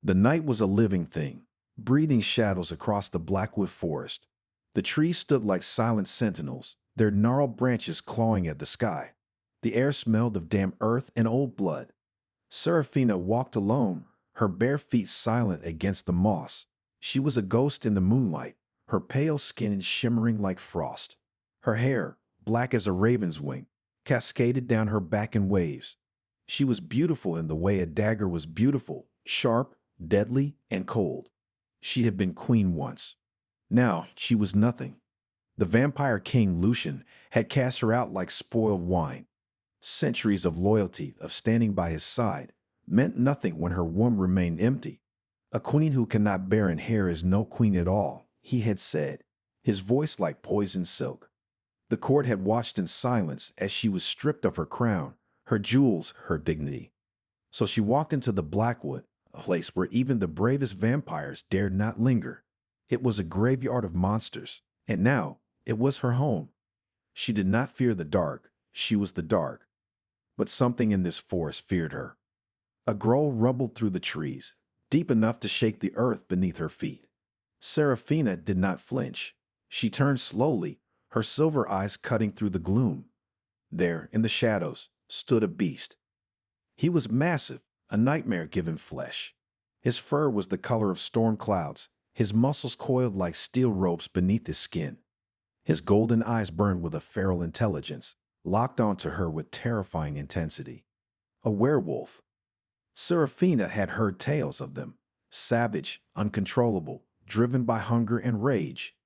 The night was a living thing, breathing shadows across the Blackwood forest. The trees stood like silent sentinels, their gnarled branches clawing at the sky. The air smelled of damp earth and old blood. Serafina walked alone, her bare feet silent against the moss. She was a ghost in the moonlight, her pale skin shimmering like frost. Her hair, black as a raven's wing, cascaded down her back in waves. She was beautiful in the way a dagger was beautiful, sharp, deadly, and cold. She had been queen once. Now she was nothing. The vampire king Lucian had cast her out like spoiled wine. Centuries of loyalty, of standing by his side, meant nothing when her womb remained empty. A queen who cannot bear an heir is no queen at all, he had said, his voice like poisoned silk. The court had watched in silence as she was stripped of her crown, her jewels, her dignity. So she walked into the Blackwood, a place where even the bravest vampires dared not linger. It was a graveyard of monsters, and now it was her home. She did not fear the dark, she was the dark. But something in this forest feared her. A growl rumbled through the trees, deep enough to shake the earth beneath her feet. Serafina did not flinch. She turned slowly, her silver eyes cutting through the gloom. There, in the shadows, stood a beast. He was massive, a nightmare-given flesh. His fur was the color of storm clouds, his muscles coiled like steel ropes beneath his skin. His golden eyes burned with a feral intelligence, locked onto her with terrifying intensity. A werewolf. Serafina had heard tales of them, savage, uncontrollable, driven by hunger and rage.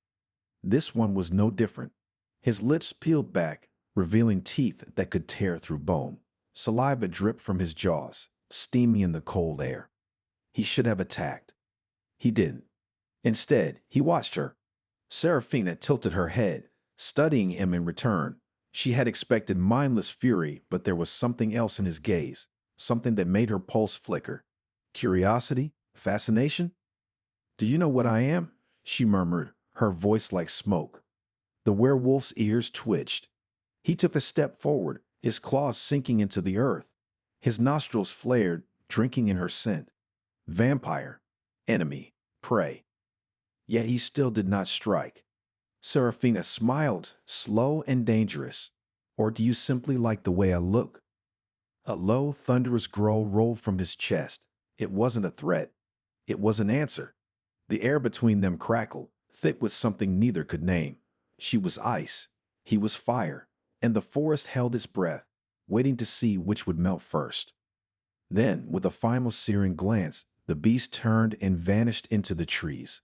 This one was no different. His lips peeled back, revealing teeth that could tear through bone. Saliva dripped from his jaws, steamy in the cold air. He should have attacked. He didn't. Instead, he watched her. Serafina tilted her head, studying him in return. She had expected mindless fury, but there was something else in his gaze, something that made her pulse flicker. Curiosity? Fascination? "Do you know what I am?" she murmured, her voice like smoke. The werewolf's ears twitched. He took a step forward, his claws sinking into the earth. His nostrils flared, drinking in her scent. Vampire. Enemy. Prey. Yet he still did not strike. Serafina smiled, slow and dangerous. "Or do you simply like the way I look?" A low, thunderous growl rolled from his chest. It wasn't a threat. It was an answer. The air between them crackled, thick with something neither could name. She was ice. He was fire. And the forest held its breath, waiting to see which would melt first. Then, with a final searing glance, the beast turned and vanished into the trees.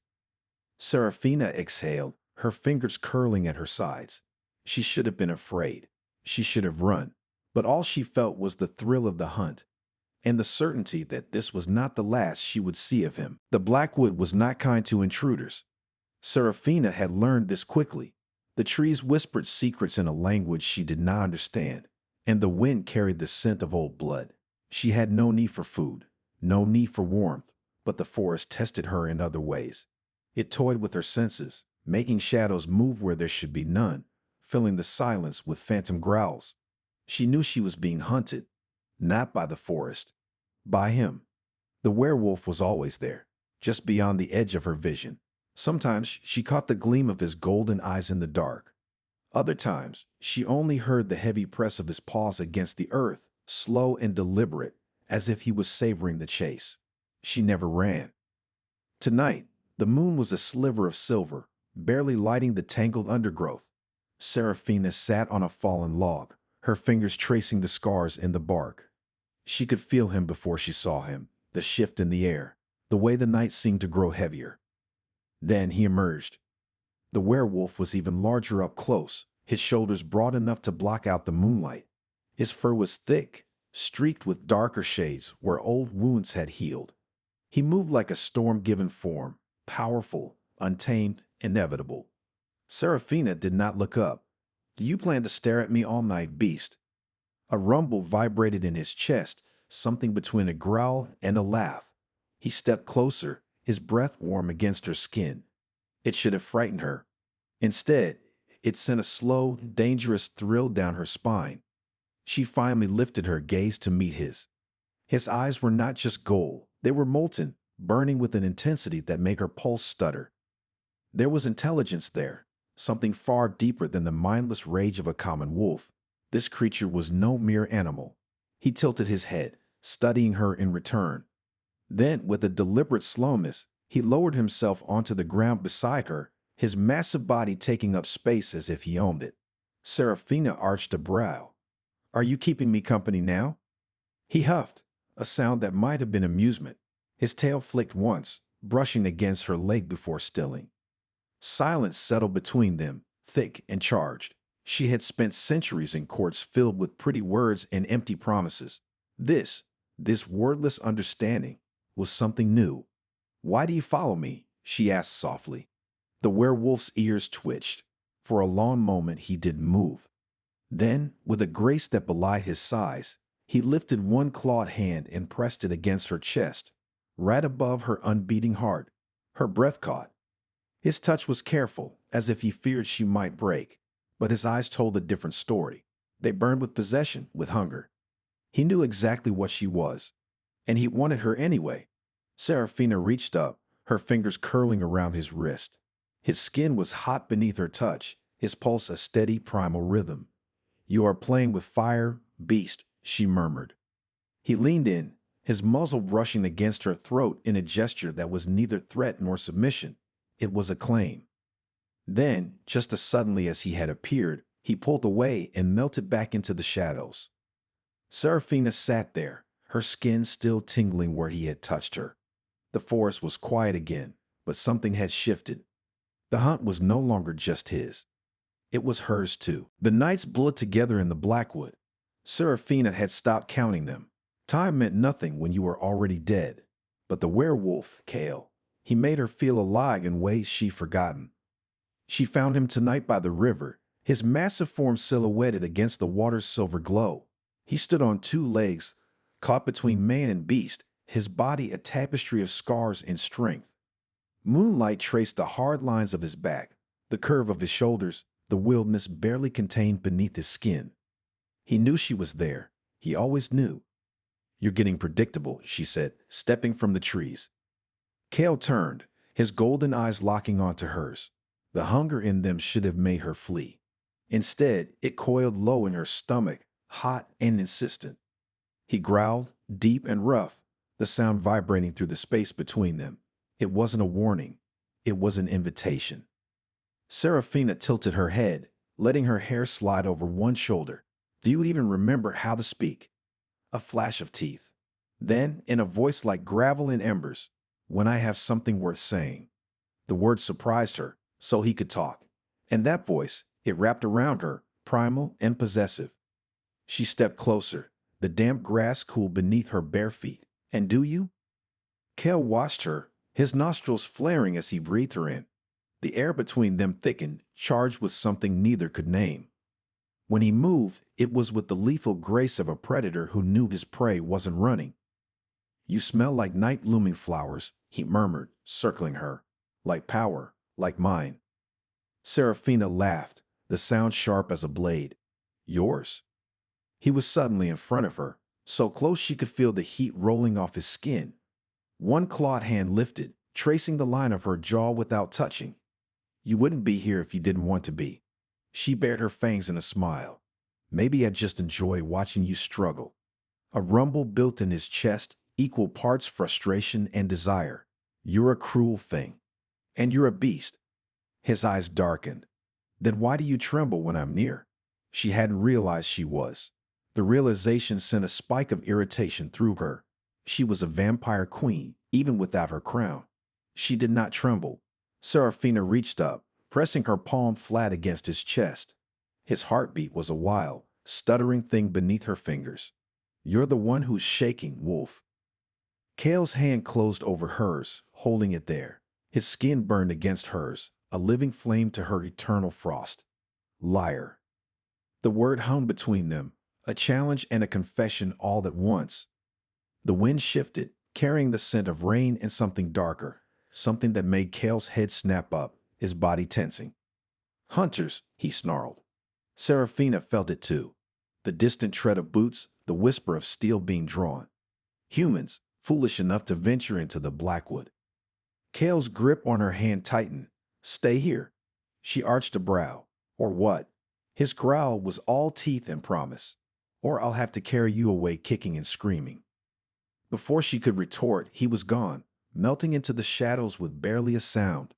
Serafina exhaled, her fingers curling at her sides. She should have been afraid. She should have run. But all she felt was the thrill of the hunt, and the certainty that this was not the last she would see of him. The Blackwood was not kind to intruders. Serafina had learned this quickly. The trees whispered secrets in a language she did not understand, and the wind carried the scent of old blood. She had no need for food, no need for warmth, but the forest tested her in other ways. It toyed with her senses, making shadows move where there should be none, filling the silence with phantom growls. She knew she was being hunted, not by the forest, by him. The werewolf was always there, just beyond the edge of her vision. Sometimes she caught the gleam of his golden eyes in the dark. Other times, she only heard the heavy press of his paws against the earth, slow and deliberate, as if he was savoring the chase. She never ran. Tonight, the moon was a sliver of silver, barely lighting the tangled undergrowth. Serafina sat on a fallen log, her fingers tracing the scars in the bark. She could feel him before she saw him, the shift in the air, the way the night seemed to grow heavier. Then he emerged. The werewolf was even larger up close, his shoulders broad enough to block out the moonlight. His fur was thick, streaked with darker shades where old wounds had healed. He moved like a storm-given form, powerful, untamed, inevitable. Serafina did not look up. "Do you plan to stare at me all night, beast?" A rumble vibrated in his chest, something between a growl and a laugh. He stepped closer, his breath warm against her skin. It should have frightened her. Instead, it sent a slow, dangerous thrill down her spine. She finally lifted her gaze to meet his. His eyes were not just gold, they were molten, burning with an intensity that made her pulse stutter. There was intelligence there, something far deeper than the mindless rage of a common wolf. This creature was no mere animal. He tilted his head, studying her in return. Then, with a deliberate slowness, he lowered himself onto the ground beside her, his massive body taking up space as if he owned it. Serafina arched a brow. "Are you keeping me company now?" He huffed, a sound that might have been amusement. His tail flicked once, brushing against her leg before stilling. Silence settled between them, thick and charged. She had spent centuries in courts filled with pretty words and empty promises. This wordless understanding, was something new. "Why do you follow me?" she asked softly. The werewolf's ears twitched. For a long moment he didn't move. Then, with a grace that belied his size, he lifted one clawed hand and pressed it against her chest, right above her unbeating heart. Her breath caught. His touch was careful, as if he feared she might break, but his eyes told a different story. They burned with possession, with hunger. He knew exactly what she was, and he wanted her anyway. Serafina reached up, her fingers curling around his wrist. His skin was hot beneath her touch, his pulse a steady primal rhythm. "You are playing with fire, beast," she murmured. He leaned in, his muzzle brushing against her throat in a gesture that was neither threat nor submission. It was a claim. Then, just as suddenly as he had appeared, he pulled away and melted back into the shadows. Serafina sat there, her skin still tingling where he had touched her. The forest was quiet again, but something had shifted. The hunt was no longer just his. It was hers too. The nights blurred together in the Blackwood. Serafina had stopped counting them. Time meant nothing when you were already dead. But the werewolf, Kale, he made her feel alive in ways she'd forgotten. She found him tonight by the river, his massive form silhouetted against the water's silver glow. He stood on two legs, caught between man and beast, his body a tapestry of scars and strength. Moonlight traced the hard lines of his back, the curve of his shoulders, the wildness barely contained beneath his skin. He knew she was there. He always knew. "You're getting predictable," she said, stepping from the trees. Kale turned, his golden eyes locking onto hers. The hunger in them should have made her flee. Instead, it coiled low in her stomach, hot and insistent. He growled, deep and rough, the sound vibrating through the space between them. It wasn't a warning. It was an invitation. Serafina tilted her head, letting her hair slide over one shoulder. "Do you even remember how to speak?" A flash of teeth. Then, in a voice like gravel in embers, "When I have something worth saying." The word surprised her, so he could talk. And that voice, it wrapped around her, primal and possessive. She stepped closer, the damp grass cool beneath her bare feet. "And do you?" Kel watched her, his nostrils flaring as he breathed her in. The air between them thickened, charged with something neither could name. When he moved, it was with the lethal grace of a predator who knew his prey wasn't running. "You smell like night-blooming flowers," he murmured, circling her. "Like power, like mine." Serafina laughed, the sound sharp as a blade. "Yours?" He was suddenly in front of her, so close she could feel the heat rolling off his skin. One clawed hand lifted, tracing the line of her jaw without touching. "You wouldn't be here if you didn't want to be." She bared her fangs in a smile. "Maybe I'd just enjoy watching you struggle." A rumble built in his chest, equal parts frustration and desire. "You're a cruel thing. And you're a beast." His eyes darkened. "Then why do you tremble when I'm near?" She hadn't realized she was. The realization sent a spike of irritation through her. She was a vampire queen, even without her crown. She did not tremble. Serafina reached up, pressing her palm flat against his chest. His heartbeat was a wild, stuttering thing beneath her fingers. "You're the one who's shaking, wolf." Kale's hand closed over hers, holding it there. His skin burned against hers, a living flame to her eternal frost. "Liar." The word hung between them, a challenge and a confession all at once. The wind shifted, carrying the scent of rain and something darker, something that made Kale's head snap up, his body tensing. "Hunters," he snarled. Serafina felt it too. The distant tread of boots, the whisper of steel being drawn. "Humans, foolish enough to venture into the Blackwood. Kale's grip on her hand tightened. Stay here. She arched a brow. Or what? His growl was all teeth and promise. Or I'll have to carry you away kicking and screaming. Before she could retort, he was gone, melting into the shadows with barely a sound.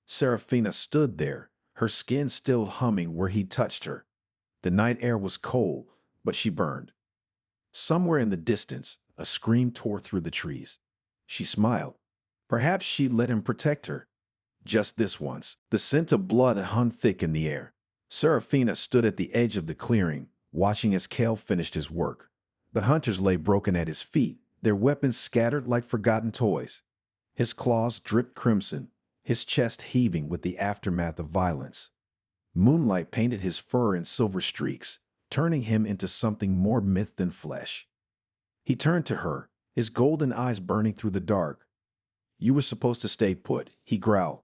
Seraphina stood there, her skin still humming where he touched her. The night air was cold, but she burned. Somewhere in the distance, a scream tore through the trees. She smiled. Perhaps she'd let him protect her. Just this once. The scent of blood hung thick in the air. Seraphina stood at the edge of the clearing, watching as Kale finished his work. The hunters lay broken at his feet, their weapons scattered like forgotten toys. His claws dripped crimson, his chest heaving with the aftermath of violence. Moonlight painted his fur in silver streaks, turning him into something more myth than flesh. He turned to her, his golden eyes burning through the dark. You were supposed to stay put, he growled.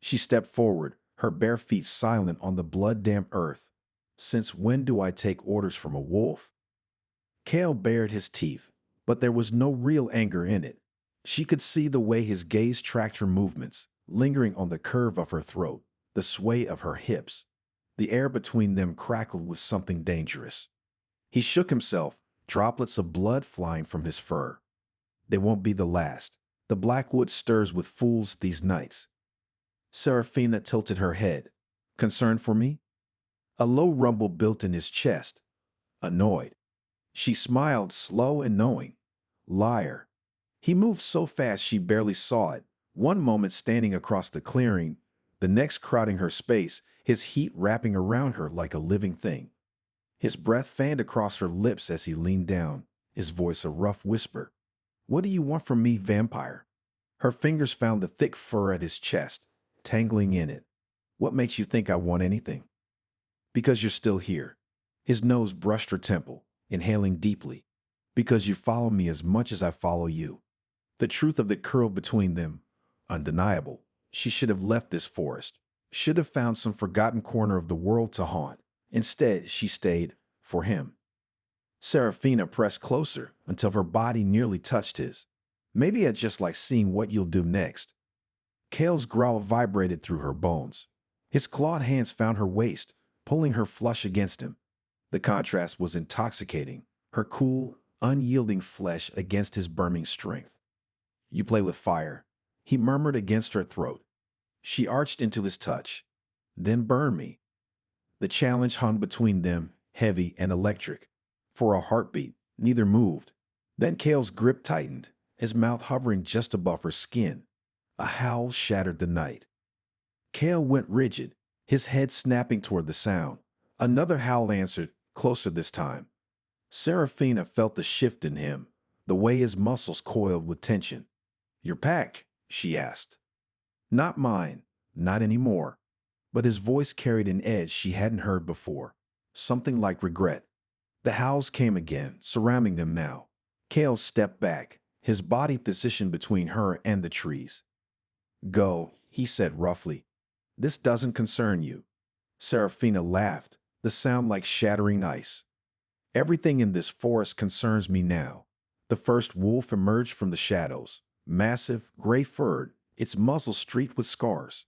She stepped forward, her bare feet silent on the blood-damp earth. Since when do I take orders from a wolf? Kale bared his teeth, but there was no real anger in it. She could see the way his gaze tracked her movements, lingering on the curve of her throat, the sway of her hips. The air between them crackled with something dangerous. He shook himself, droplets of blood flying from his fur. They won't be the last. The Blackwood stirs with fools these nights. Seraphina tilted her head. Concerned for me? A low rumble built in his chest. Annoyed. She smiled, slow and knowing. Liar. He moved so fast she barely saw it, one moment standing across the clearing, the next crowding her space, his heat wrapping around her like a living thing. His breath fanned across her lips as he leaned down, his voice a rough whisper. What do you want from me, vampire? Her fingers found the thick fur at his chest, tangling in it. What makes you think I want anything? Because you're still here. His nose brushed her temple, inhaling deeply. Because you follow me as much as I follow you. The truth of the curl between them, undeniable. She should have left this forest, should have found some forgotten corner of the world to haunt. Instead, she stayed for him. Seraphina pressed closer until her body nearly touched his. Maybe I'd just like seeing what you'll do next. Kale's growl vibrated through her bones. His clawed hands found her waist, pulling her flush against him. The contrast was intoxicating, her cool, unyielding flesh against his burning strength. You play with fire, he murmured against her throat. She arched into his touch. Then burn me. The challenge hung between them, heavy and electric. For a heartbeat, neither moved. Then Kale's grip tightened, his mouth hovering just above her skin. A howl shattered the night. Kale went rigid, his head snapping toward the sound. Another howl answered, closer this time. Seraphina felt the shift in him, the way his muscles coiled with tension. Your pack? She asked. Not mine, not anymore. But his voice carried an edge she hadn't heard before, something like regret. The howls came again, surrounding them now. Kale stepped back, his body positioned between her and the trees. Go, he said roughly. This doesn't concern you. Seraphina laughed, the sound like shattering ice. Everything in this forest concerns me now. The first wolf emerged from the shadows, massive, gray-furred, its muzzle streaked with scars.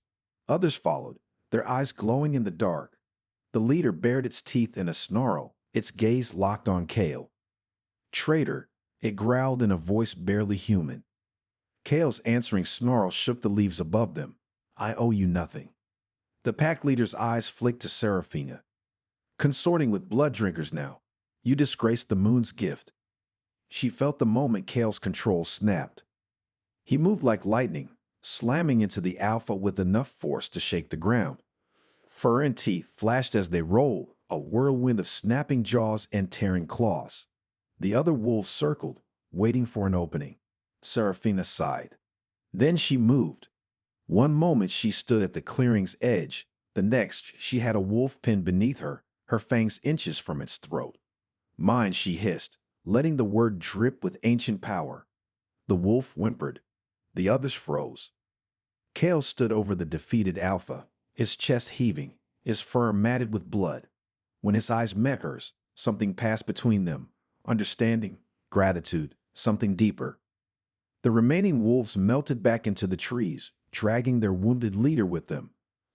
Others followed, their eyes glowing in the dark. The leader bared its teeth in a snarl, its gaze locked on Kale. Traitor, it growled in a voice barely human. Kale's answering snarl shook the leaves above them. I owe you nothing. The pack leader's eyes flicked to Seraphina. Consorting with blood drinkers now. You disgraced the moon's gift. She felt the moment Kale's control snapped. He moved like lightning, slamming into the alpha with enough force to shake the ground. Fur and teeth flashed as they rolled, a whirlwind of snapping jaws and tearing claws. The other wolves circled, waiting for an opening. Seraphina sighed. Then she moved. One moment she stood at the clearing's edge, the next she had a wolf pinned beneath her, her fangs inches from its throat. Mine, she hissed, letting the word drip with ancient power. The wolf whimpered. The others froze. Kale stood over the defeated alpha, his chest heaving, his fur matted with blood. When his eyes met hers, something passed between them. Understanding, gratitude, something deeper. The remaining wolves melted back into the trees, dragging their wounded leader with them.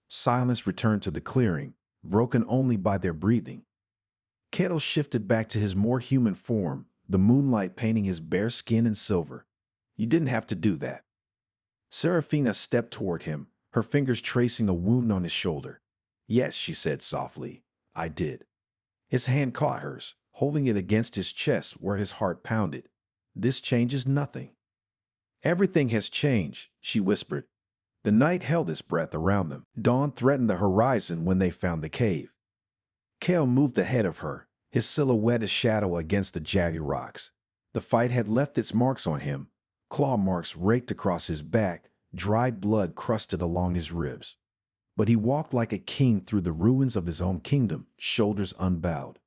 Silence returned to the clearing, broken only by their breathing. Kettle shifted back to his more human form, the moonlight painting his bare skin in silver. You didn't have to do that. Serafina stepped toward him, her fingers tracing a wound on his shoulder. Yes, she said softly, I did. His hand caught hers, holding it against his chest where his heart pounded. This changes nothing. Everything has changed, she whispered. The night held its breath around them. Dawn threatened the horizon when they found the cave. Kale moved ahead of her, his silhouette a shadow against the jagged rocks. The fight had left its marks on him, claw marks raked across his back, dried blood crusted along his ribs. But he walked like a king through the ruins of his own kingdom, shoulders unbowed.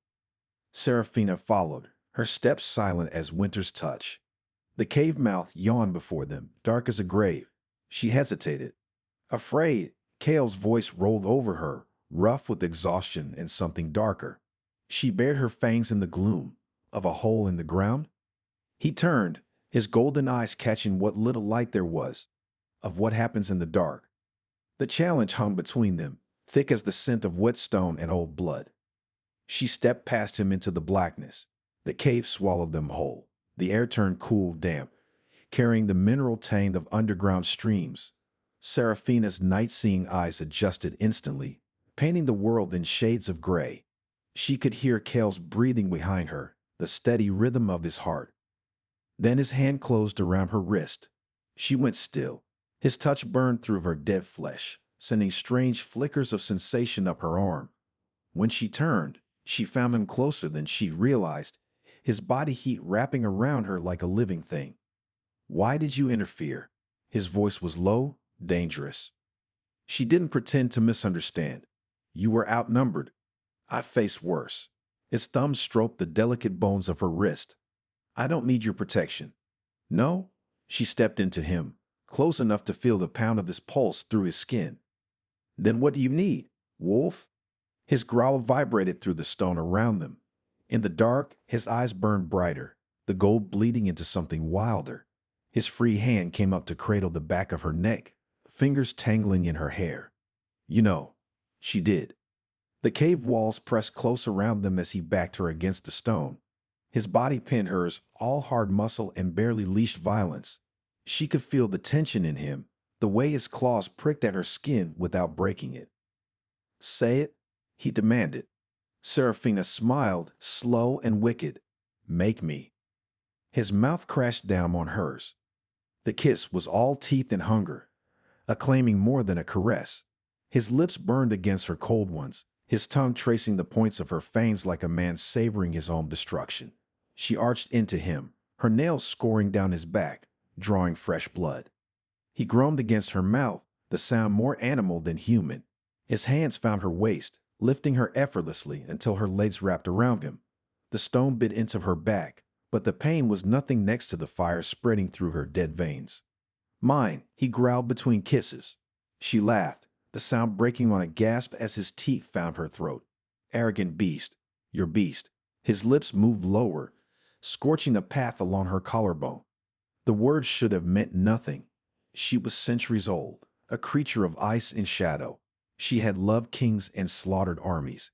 Serafina followed, her steps silent as winter's touch. The cave mouth yawned before them, dark as a grave. She hesitated. Afraid, Kale's voice rolled over her, rough with exhaustion and something darker. She bared her fangs in the gloom. Of a hole in the ground? He turned, his golden eyes catching what little light there was. Of what happens in the dark. The challenge hung between them, thick as the scent of wet stone and old blood. She stepped past him into the blackness. The cave swallowed them whole. The air turned cool, damp, carrying the mineral tang of underground streams. Serafina's night-seeing eyes adjusted instantly, painting the world in shades of gray. She could hear Kale's breathing behind her, the steady rhythm of his heart. Then his hand closed around her wrist. She went still. His touch burned through her dead flesh, sending strange flickers of sensation up her arm. When she turned, she found him closer than she realized, his body heat wrapping around her like a living thing. Why did you interfere? His voice was low, dangerous. She didn't pretend to misunderstand. You were outnumbered. I faced worse. His thumb stroked the delicate bones of her wrist. I don't need your protection. No? She stepped into him, close enough to feel the pound of his pulse through his skin. Then what do you need, wolf? His growl vibrated through the stone around them. In the dark, his eyes burned brighter, the gold bleeding into something wilder. His free hand came up to cradle the back of her neck, fingers tangling in her hair. You know, she did. The cave walls pressed close around them as he backed her against the stone. His body pinned hers, all hard muscle and barely leashed violence. She could feel the tension in him, the way his claws pricked at her skin without breaking it. Say it, he demanded. Serafina smiled, slow and wicked. Make me. His mouth crashed down on hers. The kiss was all teeth and hunger, acclaiming more than a caress. His lips burned against her cold ones, his tongue tracing the points of her fangs like a man savoring his own destruction. She arched into him, her nails scoring down his back, drawing fresh blood. He groaned against her mouth, the sound more animal than human. His hands found her waist, lifting her effortlessly until her legs wrapped around him. The stone bit into her back, but the pain was nothing next to the fire spreading through her dead veins. Mine, he growled between kisses. She laughed, the sound breaking on a gasp as his teeth found her throat. Arrogant beast, your beast. His lips moved lower, scorching a path along her collarbone. The words should have meant nothing. She was centuries old, a creature of ice and shadow. She had loved kings and slaughtered armies.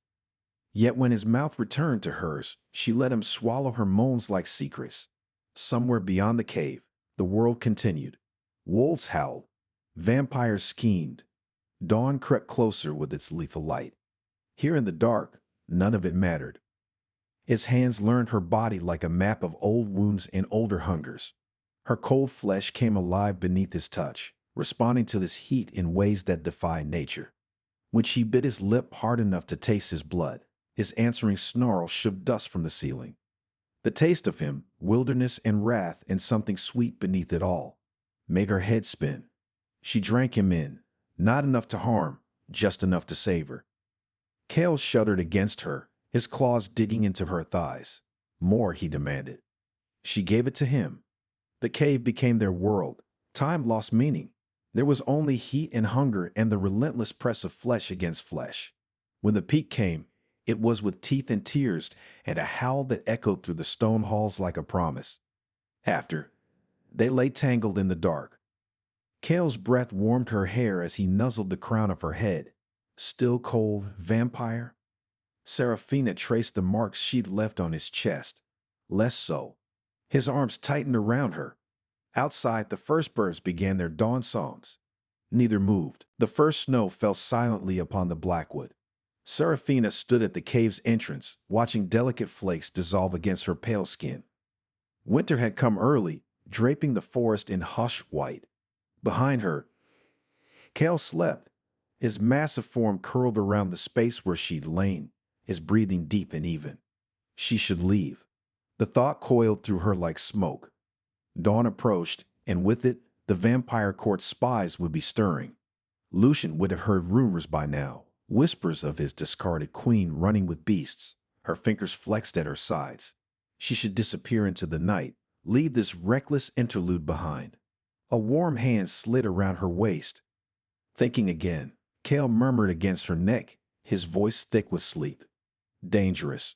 Yet when his mouth returned to hers, she let him swallow her moans like secrets. Somewhere beyond the cave, the world continued. Wolves howled. Vampires schemed. Dawn crept closer with its lethal light. Here in the dark, none of it mattered. His hands learned her body like a map of old wounds and older hungers. Her cold flesh came alive beneath his touch, responding to this heat in ways that defy nature. When she bit his lip hard enough to taste his blood, his answering snarl shook dust from the ceiling. The taste of him, wilderness and wrath and something sweet beneath it all, made her head spin. She drank him in, not enough to harm, just enough to savor. Kale shuddered against her, his claws digging into her thighs. More, he demanded. She gave it to him. The cave became their world. Time lost meaning. There was only heat and hunger and the relentless press of flesh against flesh. When the peak came, it was with teeth and tears and a howl that echoed through the stone halls like a promise. After They lay tangled in the dark. Kale's breath warmed her hair as he nuzzled the crown of her head. Still cold, vampire? Serafina traced the marks she'd left on his chest. Less so. His arms tightened around her. Outside, the first birds began their dawn songs. Neither moved. The first snow fell silently upon the Blackwood. Serafina stood at the cave's entrance, watching delicate flakes dissolve against her pale skin. Winter had come early, draping the forest in hush white. Behind her, Kale slept, his massive form curled around the space where she'd lain, his breathing deep and even. She should leave. The thought coiled through her like smoke. Dawn approached, and with it, the vampire court spies would be stirring. Lucian would have heard rumors by now, whispers of his discarded queen running with beasts, her fingers flexed at her sides. She should disappear into the night, leave this reckless interlude behind. A warm hand slid around her waist. Thinking again, Kale murmured against her neck, his voice thick with sleep. Dangerous.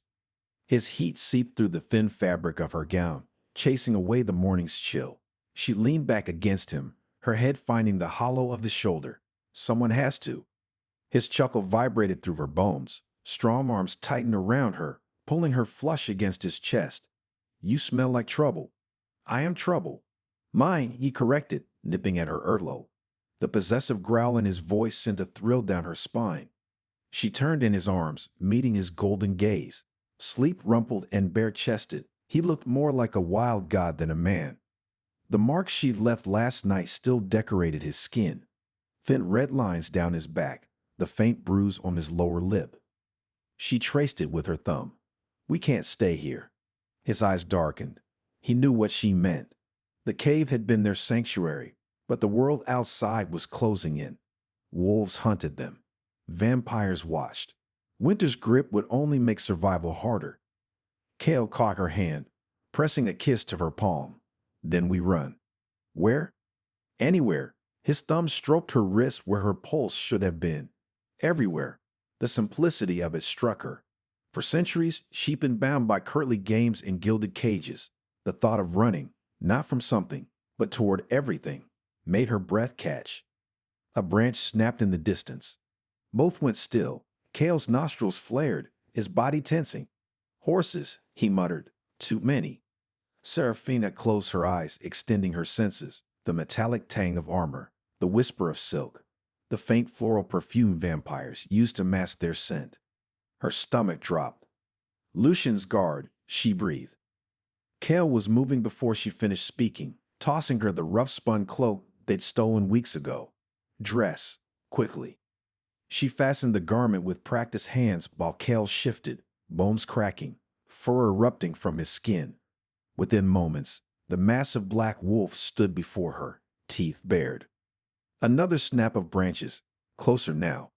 His heat seeped through the thin fabric of her gown, chasing away the morning's chill. She leaned back against him, her head finding the hollow of the shoulder. Someone has to. His chuckle vibrated through her bones. Strong arms tightened around her, pulling her flush against his chest. You smell like trouble. I am trouble. Mine, he corrected, nipping at her earlobe. The possessive growl in his voice sent a thrill down her spine. She turned in his arms, meeting his golden gaze. Sleep rumpled and bare-chested, he looked more like a wild god than a man. The marks she'd left last night still decorated his skin. Thin red lines down his back, the faint bruise on his lower lip. She traced it with her thumb. We can't stay here. His eyes darkened. He knew what she meant. The cave had been their sanctuary, but the world outside was closing in. Wolves hunted them. Vampires watched. Winter's grip would only make survival harder. Kale caught her hand, pressing a kiss to her palm. Then we run. Where? Anywhere. His thumb stroked her wrist where her pulse should have been. Everywhere. The simplicity of it struck her. For centuries, she'd been bound by courtly games in gilded cages. The thought of running, not from something, but toward everything, made her breath catch. A branch snapped in the distance. Both went still. Kale's nostrils flared, his body tensing. Horses, he muttered. Too many. Serafina closed her eyes, extending her senses. The metallic tang of armor, the whisper of silk, the faint floral perfume vampires used to mask their scent. Her stomach dropped. Lucian's guard, she breathed. Kale was moving before she finished speaking, tossing her the rough-spun cloak they'd stolen weeks ago. Dress, quickly. She fastened the garment with practiced hands while Kale shifted, bones cracking, fur erupting from his skin. Within moments, the massive black wolf stood before her, teeth bared. Another snap of branches, closer now.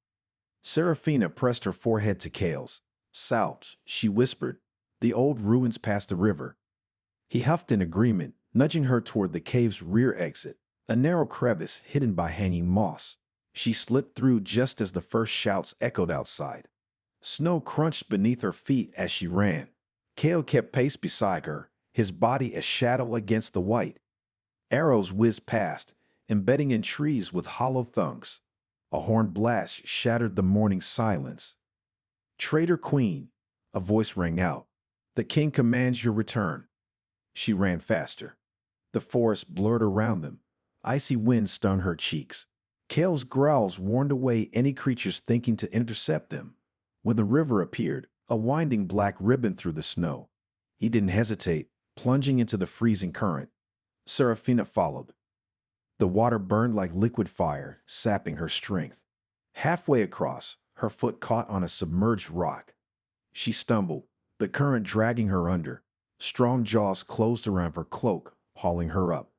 Serafina pressed her forehead to Kale's. South, she whispered, the old ruins past the river. He huffed in agreement, nudging her toward the cave's rear exit, a narrow crevice hidden by hanging moss. She slipped through just as the first shouts echoed outside. Snow crunched beneath her feet as she ran. Kale kept pace beside her, his body a shadow against the white. Arrows whizzed past, embedding in trees with hollow thunks. A horn blast shattered the morning silence. Traitor Queen, a voice rang out. The king commands your return. She ran faster. The forest blurred around them. Icy winds stung her cheeks. Kale's growls warned away any creatures thinking to intercept them. When the river appeared, a winding black ribbon through the snow, he didn't hesitate, plunging into the freezing current. Serafina followed. The water burned like liquid fire, sapping her strength. Halfway across, her foot caught on a submerged rock. She stumbled, the current dragging her under. Strong jaws closed around her cloak, hauling her up.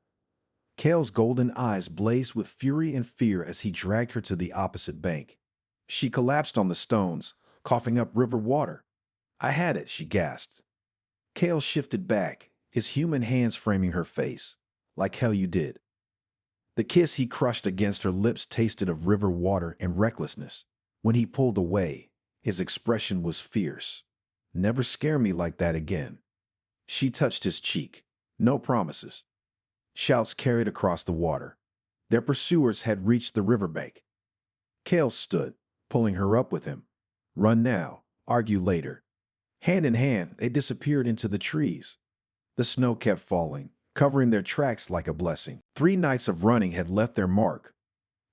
Kale's golden eyes blazed with fury and fear as he dragged her to the opposite bank. She collapsed on the stones, coughing up river water. I had it, she gasped. Kale shifted back, his human hands framing her face. Like hell you did. The kiss he crushed against her lips tasted of river water and recklessness. When he pulled away, his expression was fierce. Never scare me like that again. She touched his cheek. No promises. Shouts carried across the water. Their pursuers had reached the riverbank. Kale stood, pulling her up with him. Run now, argue later. Hand in hand, they disappeared into the trees. The snow kept falling, covering their tracks like a blessing. 3 nights of running had left their mark.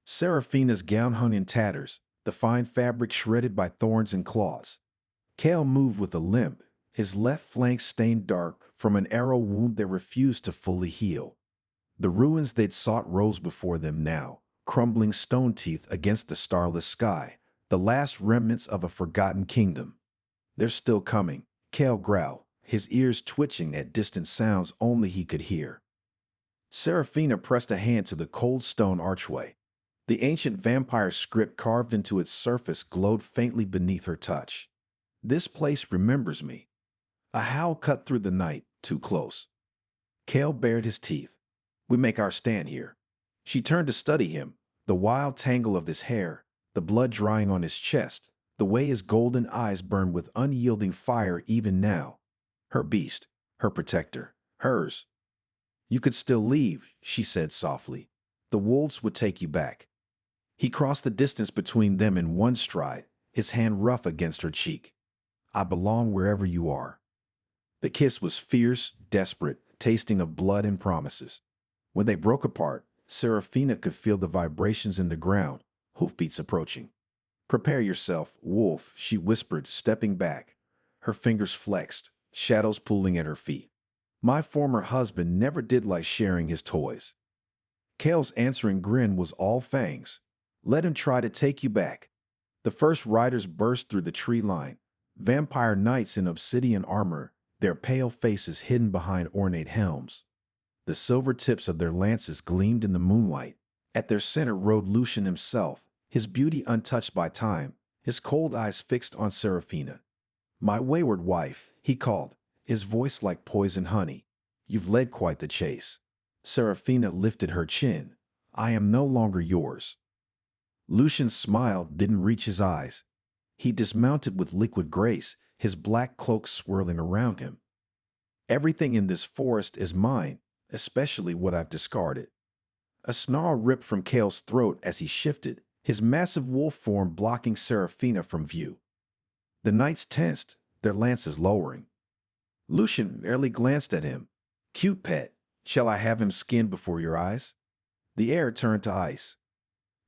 Seraphina's gown hung in tatters, the fine fabric shredded by thorns and claws. Kale moved with a limp, his left flank stained dark from an arrow wound that refused to fully heal. The ruins they'd sought rose before them now, crumbling stone teeth against the starless sky, the last remnants of a forgotten kingdom. They're still coming, Kale growled, his ears twitching at distant sounds only he could hear. Seraphina pressed a hand to the cold stone archway. The ancient vampire script carved into its surface glowed faintly beneath her touch. This place remembers me. A howl cut through the night, too close. Kale bared his teeth. We make our stand here. She turned to study him, the wild tangle of his hair, the blood drying on his chest, the way his golden eyes burned with unyielding fire even now. Her beast, her protector, hers. You could still leave, she said softly. The wolves would take you back. He crossed the distance between them in one stride, his hand rough against her cheek. I belong wherever you are. The kiss was fierce, desperate, tasting of blood and promises. When they broke apart, Seraphina could feel the vibrations in the ground, hoofbeats approaching. Prepare yourself, wolf, she whispered, stepping back. Her fingers flexed, shadows pulling at her feet. My former husband never did like sharing his toys. Kale's answering grin was all fangs. Let him try to take you back. The first riders burst through the tree line, vampire knights in obsidian armor, their pale faces hidden behind ornate helms. The silver tips of their lances gleamed in the moonlight. At their center rode Lucian himself, his beauty untouched by time, his cold eyes fixed on Seraphina. My wayward wife, he called, his voice like poison honey. You've led quite the chase. Seraphina lifted her chin. I am no longer yours. Lucian's smile didn't reach his eyes. He dismounted with liquid grace, his black cloak swirling around him. Everything in this forest is mine, especially what I've discarded. A snarl ripped from Kale's throat as he shifted, his massive wolf form blocking Seraphina from view. The knights tensed, their lances lowering. Lucian barely glanced at him. Cute pet, shall I have him skinned before your eyes? The air turned to ice.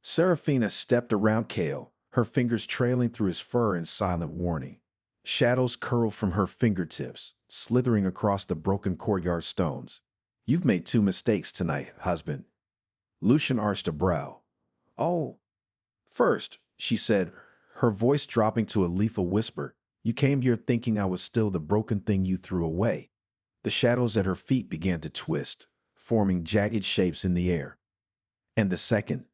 Seraphina stepped around Kale, her fingers trailing through his fur in silent warning. Shadows curled from her fingertips, slithering across the broken courtyard stones. You've made 2 mistakes tonight, husband. Lucian arched a brow. Oh. First, she said, her voice dropping to a lethal whisper, you came here thinking I was still the broken thing you threw away. The shadows at her feet began to twist, forming jagged shapes in the air. And the second?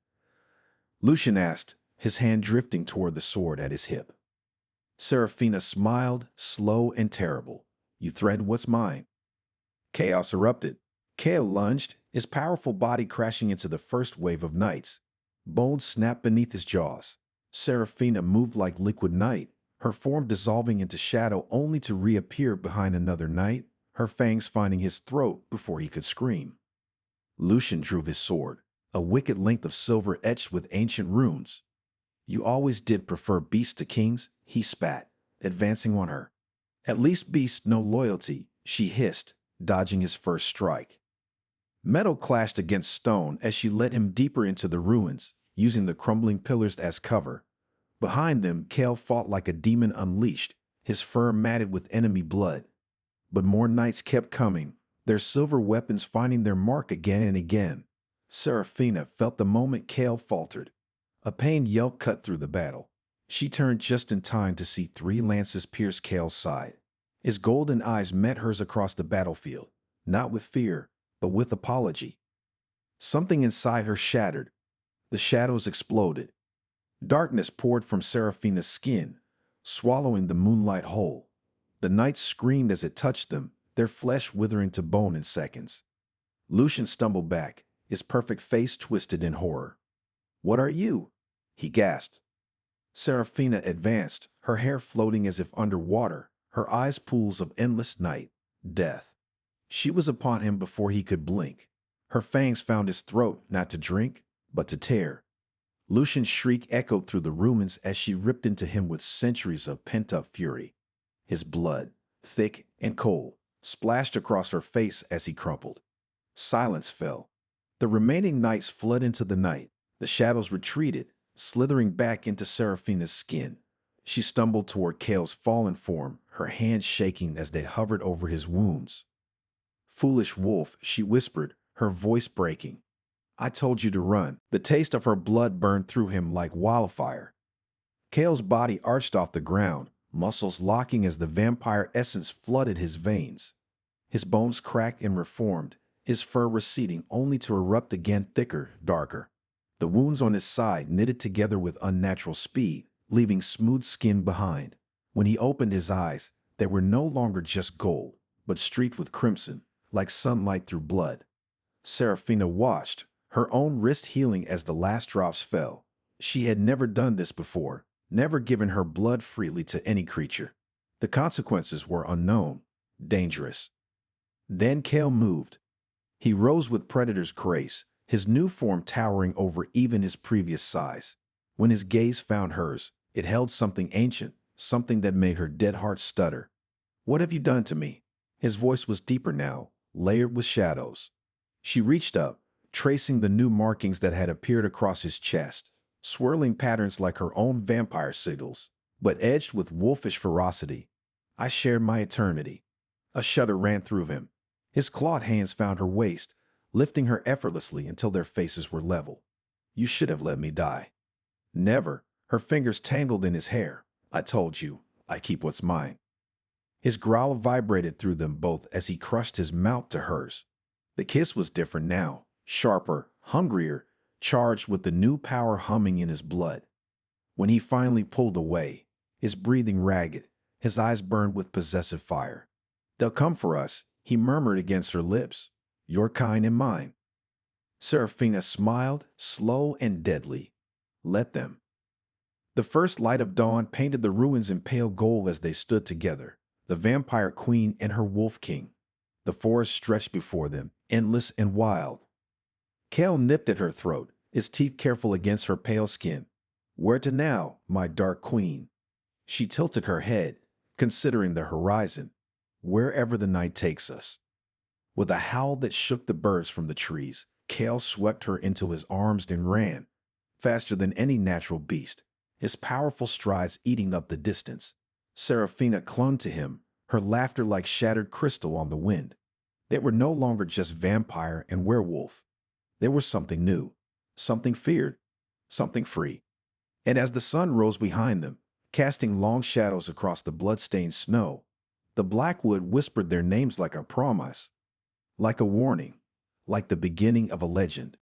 Lucian asked, his hand drifting toward the sword at his hip. Seraphina smiled, slow and terrible. You threatened what's mine. Chaos erupted. Kale lunged, his powerful body crashing into the first wave of knights. Bones snapped beneath his jaws. Seraphina moved like liquid night, her form dissolving into shadow only to reappear behind another knight, her fangs finding his throat before he could scream. Lucian drew his sword, a wicked length of silver etched with ancient runes. You always did prefer beasts to kings, he spat, advancing on her. At least beasts know loyalty, she hissed, dodging his first strike. Metal clashed against stone as she led him deeper into the ruins, using the crumbling pillars as cover. Behind them, Kale fought like a demon unleashed, his fur matted with enemy blood. But more knights kept coming, their silver weapons finding their mark again and again. Seraphina felt the moment Kale faltered. A pained yelp cut through the battle. She turned just in time to see 3 lances pierce Kale's side. His golden eyes met hers across the battlefield, not with fear, but with apology. Something inside her shattered. The shadows exploded. Darkness poured from Seraphina's skin, swallowing the moonlight whole. The knights screamed as it touched them, their flesh withering to bone in seconds. Lucian stumbled back, his perfect face twisted in horror. What are you? He gasped. Seraphina advanced, her hair floating as if underwater, her eyes pools of endless night, death. She was upon him before he could blink. Her fangs found his throat not to drink, but to tear. Lucian's shriek echoed through the ruins as she ripped into him with centuries of pent-up fury. His blood, thick and cold, splashed across her face as he crumpled. Silence fell. The remaining knights fled into the night. The shadows retreated, slithering back into Seraphina's skin. She stumbled toward Cale's fallen form, her hands shaking as they hovered over his wounds. "Foolish wolf," she whispered, her voice breaking. "I told you to run." The taste of her blood burned through him like wildfire. Cale's body arched off the ground, muscles locking as the vampire essence flooded his veins. His bones cracked and reformed, his fur receding only to erupt again thicker, darker. The wounds on his side knitted together with unnatural speed, leaving smooth skin behind. When he opened his eyes, they were no longer just gold, but streaked with crimson, like sunlight through blood. Seraphina watched, her own wrist healing as the last drops fell. She had never done this before, never given her blood freely to any creature. The consequences were unknown, dangerous. Then Cale moved. He rose with Predator's grace, his new form towering over even his previous size. When his gaze found hers, it held something ancient, something that made her dead heart stutter. "What have you done to me?" His voice was deeper now, layered with shadows. She reached up, tracing the new markings that had appeared across his chest, swirling patterns like her own vampire sigils, but edged with wolfish ferocity. "I shared my eternity." A shudder ran through him. His clawed hands found her waist, lifting her effortlessly until their faces were level. "You should have let me die." "Never." Her fingers tangled in his hair. "I told you, I keep what's mine." His growl vibrated through them both as he crushed his mouth to hers. The kiss was different now, sharper, hungrier, charged with the new power humming in his blood. When he finally pulled away, his breathing ragged, his eyes burned with possessive fire. "They'll come for us," he murmured against her lips. "Your kind and mine." Seraphina smiled, slow and deadly. "Let them." The first light of dawn painted the ruins in pale gold as they stood together, the vampire queen and her wolf king. The forest stretched before them, endless and wild. Cale nipped at her throat, his teeth careful against her pale skin. "Where to now, my dark queen?" She tilted her head, considering the horizon. "Wherever the night takes us." With a howl that shook the birds from the trees, Cale swept her into his arms and ran, faster than any natural beast, his powerful strides eating up the distance. Seraphina clung to him, her laughter like shattered crystal on the wind. They were no longer just vampire and werewolf. They were something new, something feared, something free. And as the sun rose behind them, casting long shadows across the blood-stained snow, the Blackwood whispered their names like a promise, like a warning, like the beginning of a legend.